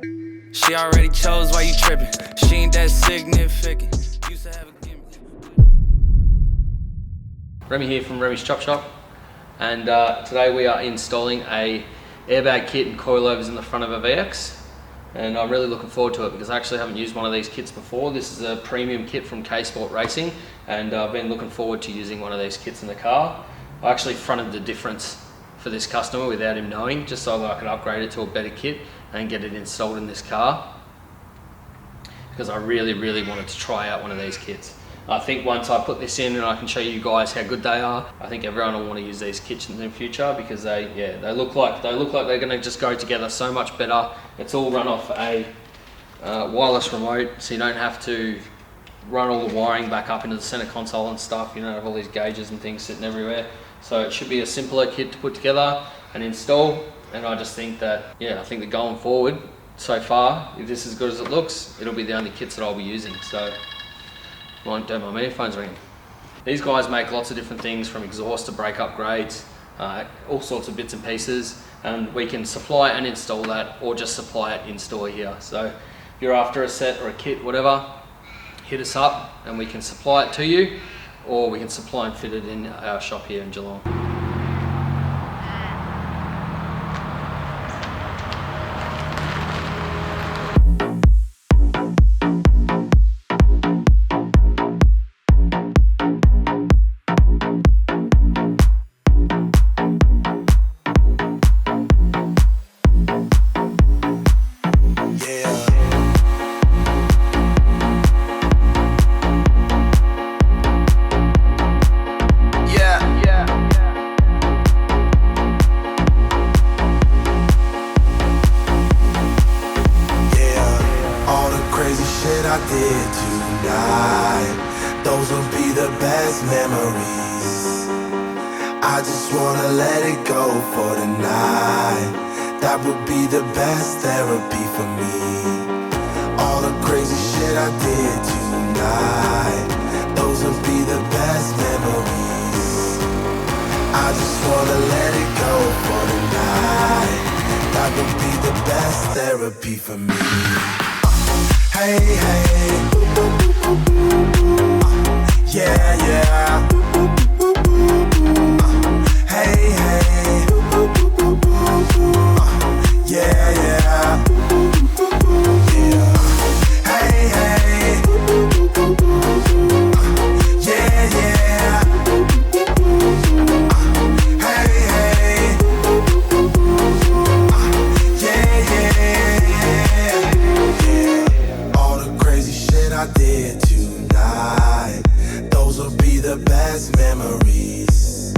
She already chose, why you tripping? She ain't that significant. Used to have a gimmick. Remy here from Remy's Chop Shop, and today we are installing a airbag kit and coilovers in the front of a VX, and I'm really looking forward to it because I actually haven't used one of these kits before. This is a premium kit from K-Sport Racing, and I've been looking forward to using one of these kits in the car. I actually fronted the difference for this customer without him knowing, just so that I could upgrade it to a better kit and get it installed in this car, because I really wanted to try out one of these kits. I think once I put this in and I can show you guys how good they are, I think everyone will want to use these kits in the future, because they look like they're going to just go together so much better. It's all run off a wireless remote, so you don't have to run all the wiring back up into the center console and stuff. You don't have all these gauges and things sitting everywhere. So it should be a simpler kit to put together and install. And I just think that, I think that going forward, so far, if this is as good as it looks, it'll be the only kits that I'll be using. So, don't mind me, phone's ringing. These guys make lots of different things, from exhaust to brake upgrades, all sorts of bits and pieces, and we can supply and install that, or just supply it in store here. So if you're after a set or a kit, whatever, hit us up and we can supply it to you, or we can supply and fit it in our shop here in Geelong. I did tonight, those will be the best memories. I just wanna let it go for the night. That would be the best therapy for me. All the crazy shit I did tonight, those will be the best memories. I just wanna let it go for the night. That would be the best therapy for me. Hey, hey, yeah, hey, hey, yeah, hey, hey, yeah, I did tonight, those will be the best memories.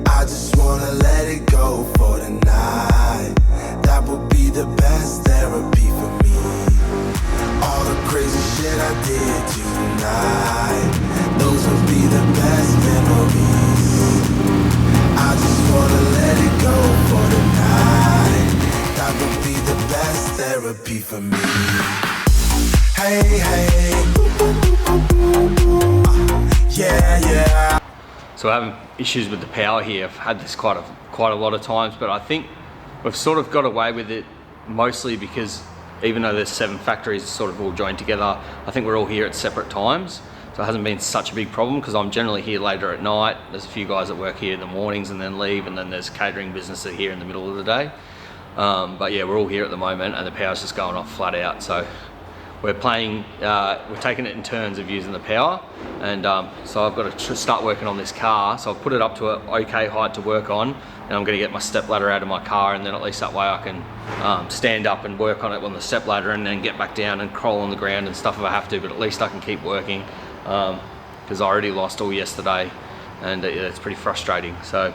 I just wanna let it go for the night. That would be the best therapy for me. All the crazy shit I did tonight, those will be the best memories. I just wanna let it go for the night. That would be the best therapy for me. Hey, hey, yeah. So we're having issues with the power here. I've had this quite a lot of times, but I think we've sort of got away with it, mostly because even though there's 7 factories sort of all joined together, I think we're all here at separate times. So it hasn't been such a big problem, because I'm generally here later at night. There's a few guys that work here in the mornings and then leave, and then there's catering business that are here in the middle of the day. But yeah, we're all here at the moment, and the power's just going off flat out. So we're taking it in turns of using the power, and so I've got to start working on this car. So I've put it up to an okay height to work on, and I'm going to get my step ladder out of my car, and then at least that way I can stand up and work on it on the step ladder, and then get back down and crawl on the ground and stuff if I have to, but at least I can keep working, because I already lost all yesterday, and it's pretty frustrating. So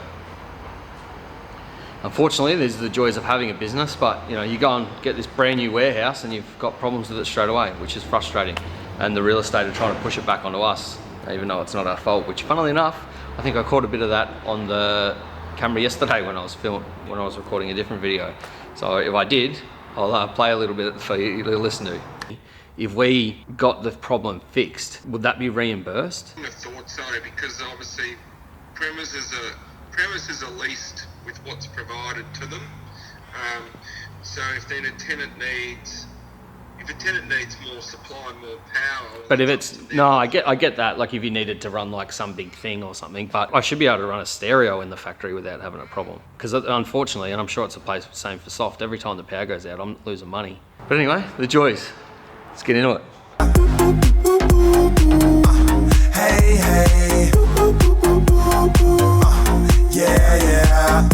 unfortunately, these are the joys of having a business, but you go and get this brand new warehouse and you've got problems with it straight away, which is frustrating. And the real estate are trying to push it back onto us, even though it's not our fault, which, funnily enough, I think I caught a bit of that on the camera yesterday when I was recording a different video. So if I did, I'll play a little bit for you to listen to. If we got the problem fixed, would that be reimbursed? I thought so, because obviously premises are leased with what's provided to them. So if then a tenant needs more supply, more power. But if it's no, I get that. Like if you needed to run like some big thing or something, but I should be able to run a stereo in the factory without having a problem. Because unfortunately, and I'm sure it's the same for soft. Every time the power goes out, I'm losing money. But anyway, the joys. Let's get into it. Hey, hey. Yeah, yeah.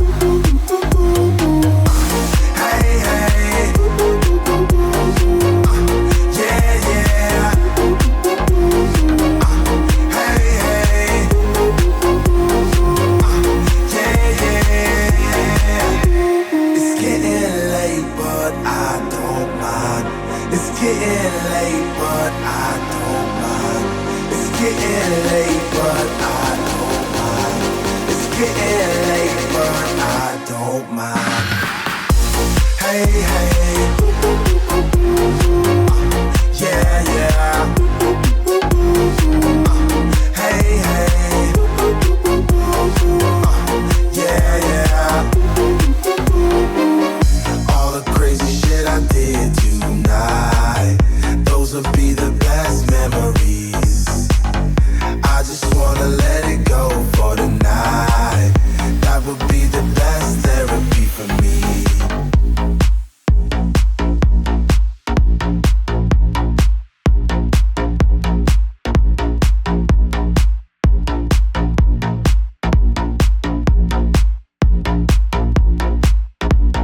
Hey, hey. Yeah, yeah. Hey, hey. Yeah, yeah. It's getting late, but I don't mind. It's getting late, but I don't mind. It's getting late, but I don't mind. It's getting late, but I don't mind. Hey, hey. Yeah, yeah. Hey, hey. Yeah, yeah. All the crazy shit I did tonight, those will be the best memories. I just wanna let it go for tonight. That would be the best therapy for me.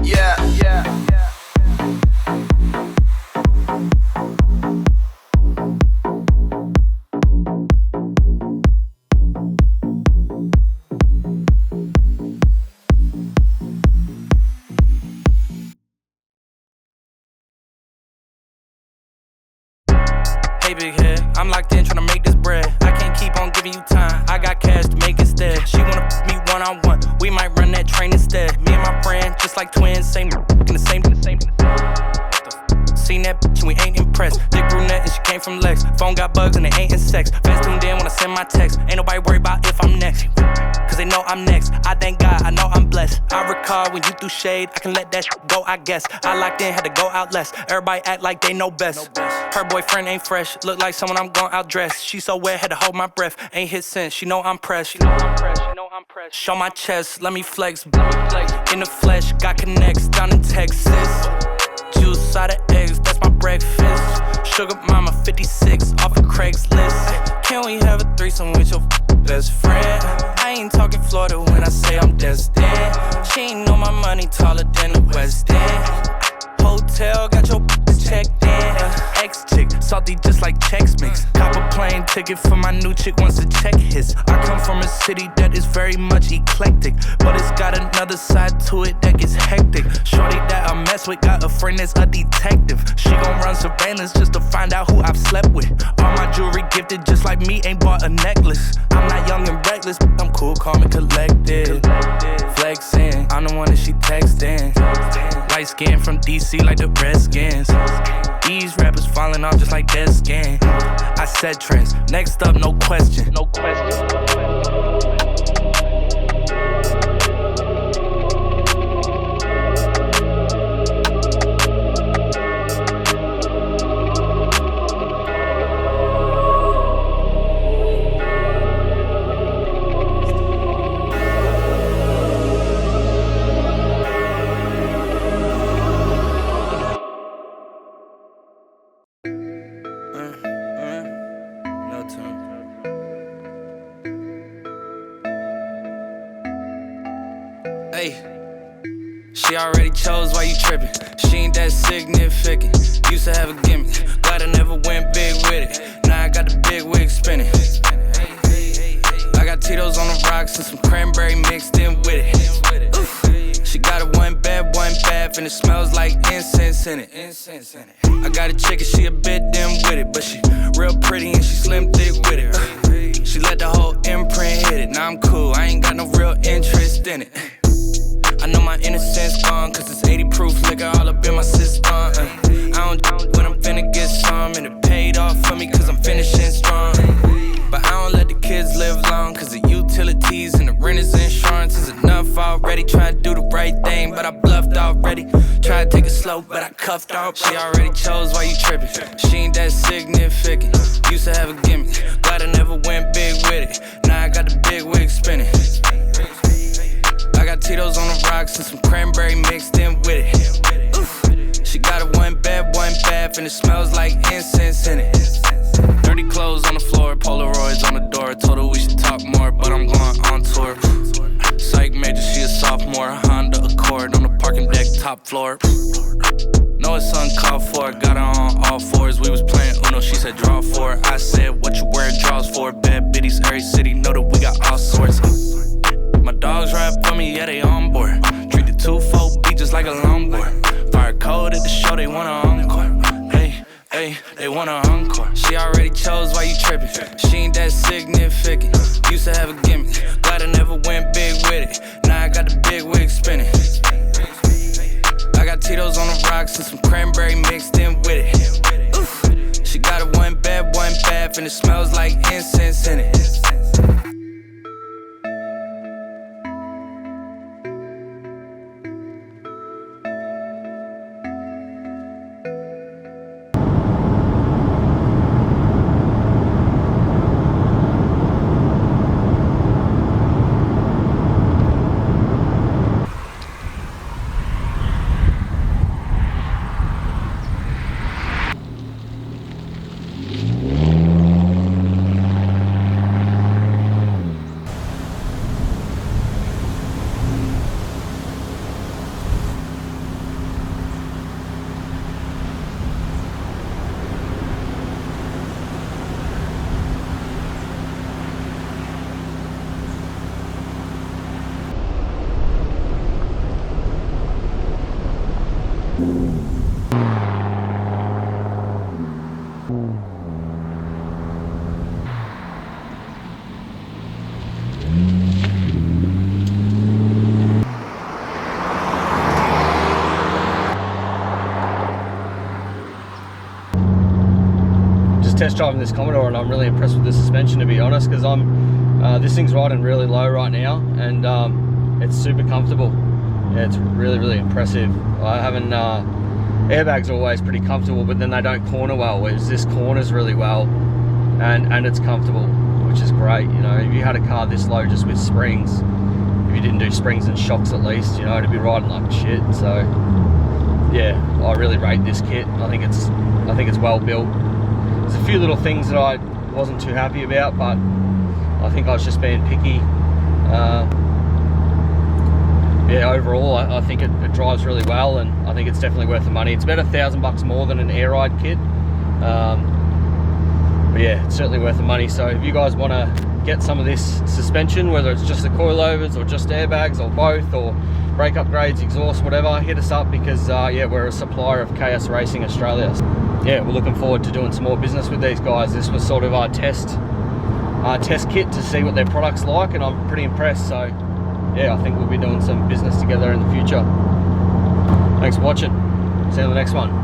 Yeah, yeah, yeah. Hey big head, I'm locked in tryna make this bread. I can't keep on giving you time, I got cash to make instead. She wanna me one-on-one, we might run that train instead. Me and my friend, just like twins, same in the same. Seen that bitch and we ain't impressed. Thick brunette and she came from Lex. Phone got bugs and it ain't in sex. Fans tuned in when I send my text. Ain't nobody worried about if I'm next, cause they know I'm next. I thank God, I know I'm blessed. I recall when you threw shade, I can let that shit go, I guess. I locked in, had to go out less. Everybody act like they know best. Her boyfriend ain't fresh, look like someone I'm gon' outdress. She so wet, had to hold my breath. Ain't hit since, she know I'm pressed. Show my chest, let me flex. In the flesh, got connects down in Texas. Juice out of eggs, that's my breakfast. Sugar mama 56 off of Craigslist. Can we have a threesome with your best friend? I ain't talking Florida when I say I'm destined. She ain't know my money taller than the West End. Hotel, got your checked in. Ex-chick, salty just like Chex Mix. Cop a plane ticket for my new chick once the check hits. I come from a city that is very much eclectic, but it's got another side to it that gets hectic. Shorty that I mess with got a friend that's a detective. She gon' run surveillance just to find out who I've slept with. All my jewelry gifted just like me, ain't bought a necklace. I'm not young and reckless, but I'm cool, calm and collected. Flexing, I'm the one that she texting. Light skin from DC like the Redskins. These rappers falling off just like dead skin. I set trends, next up, no question. No question. She already chose why you trippin'. She ain't that significant. Used to have a gimmick, glad I never went big with it. Now I got the big wig spinning. I got Tito's on the rocks and some cranberry mixed in with it. Oof. She got it one bad, and it smells like incense in it. I got a chick and she a bit dim with it, but she real pretty and she slim thick with it. She let the whole imprint hit it. Now I'm cool, I ain't got no real interest in it. I know my innocence gone, cause it's 80 proof liquor all up in my system. I don't when I'm finna get some, and it paid off for me cause I'm finishing strong. But I don't let the kids live long, cause the utilities and the renter's insurance is enough already. Tried to do the right thing, but I bluffed already. Tried I take it slow, but I cuffed her. She already chose why you tripping. She ain't that significant. Used to have a gimmick. Glad I never went big with it. Now I got the big wig spinning. I got Tito's on the rocks and some cranberry mixed in with it. Oof. She got it one bed, one bath, and it smells like incense in it. Dirty clothes on the floor, Polaroids on the door. Told her we should talk more, but I'm going on tour. Psych major, she a sophomore. Honda Accord on the parking deck, top floor. Know it's uncalled for, got her on all fours. We was playing Uno, she said draw four. I said, what you wearing draws for? Bad biddies, every city, know that we got all sorts. My dogs ride for me, yeah, they on board. Treat the 2-4 beat just like a longboard. Fire code at the show, they want an encore. Hey, they want an encore. She already chose why you tripping. She ain't that significant. Used to have a gimmick. Glad I never went big with it. Now I got the big wig spinning. I got Tito's on the rocks and some cranberry mixed in with it. Oof. She got it one bed, one bath, and it smells like incense in it. Test driving this Commodore and I'm really impressed with the suspension, to be honest, because this thing's riding really low right now, and it's super comfortable. Yeah, it's really impressive. I haven't airbags are always pretty comfortable, but then they don't corner well, whereas this corners really well, and it's comfortable, which is great. You know, if you had a car this low just with springs, if you didn't do springs and shocks at least, you know, it'd be riding like shit. So yeah, I really rate this kit. I think it's well built. There's a few little things that I wasn't too happy about, but I think I was just being picky. Yeah, overall I think it drives really well, and I think it's definitely worth the money. It's about $1,000 more than an air ride kit, but yeah, it's certainly worth the money. So if you guys want to get some of this suspension, whether it's just the coilovers or just airbags or both, or brake upgrades, exhaust, whatever, hit us up, because yeah, we're a supplier of KS Racing Australia. Yeah, we're looking forward to doing some more business with these guys. This was sort of our test kit to see what their product's like, and I'm pretty impressed. So yeah, I think we'll be doing some business together in the future. Thanks for watching. See you in the next one.